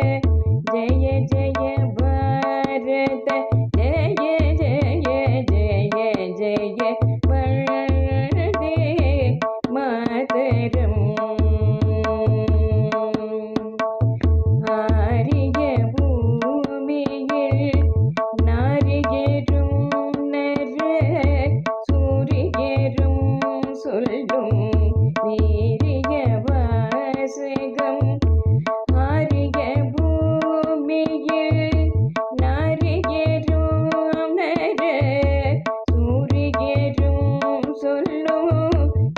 जय जय भारत जय जय जय जय वन्दे मातरम् ஆரிய பூமியில் நாரிகேரும் நர சூரியரும் சொல்லும் வீரிய வாசகம் ஆரிய பூமியில் நாரிகேரும் நர சூரியரும் சொல்லும்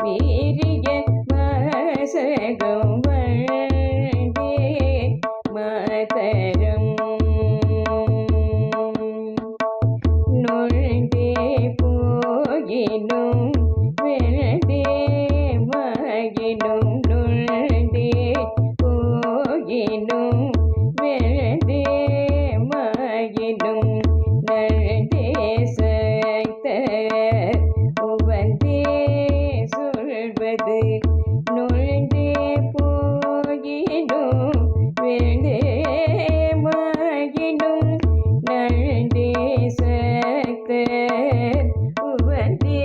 வீரிய வாசகம் மாதரம் நொழ்ந்தே போயினும் வெழ்ந்தே மாயினும் நொழ்ந்தே போயினும் வெழ்ந்தே மாயினும் நழ்ந்தே சைத்த உவந்தே சொல்வது நொழ்ந்தே போயினும் வெழ்ந்தே மாயினும் நழ்ந்தே சக்தர் உவந்தே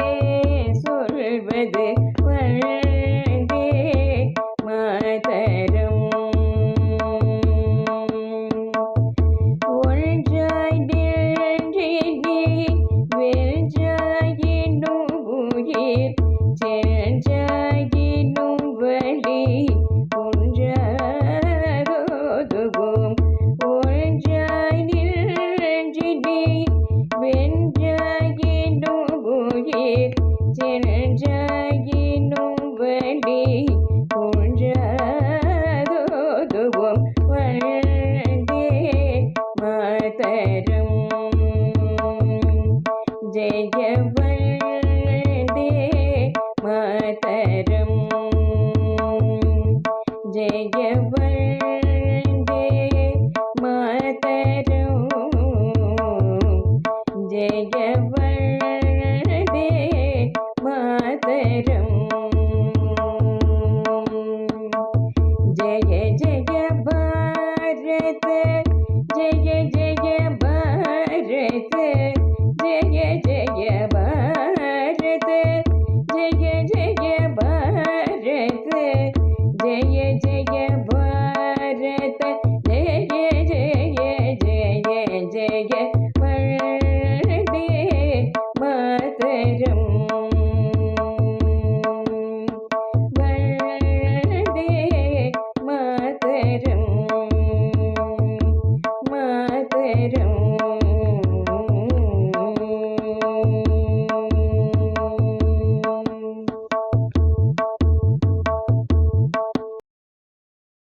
சொல்வது வந்தே மாதரம் ஒன்றாய் நின்றினி வென்றாயினும் உயிர் சென்றாயினும் வழி ஒன்றாதோதுவோம் ஒன்றாய் நின்றினி வென்றாயினும் உயிர் சென்றாயினும் வழி ஒன்றாதோதுவோம் வந்தே மாதரம் ஜெய வந்தே மாதரம் ஜெய வந்தே மாதரம் ஜெய வந்தே மாதரம் ஜெய ஜெய பாரத ஜெய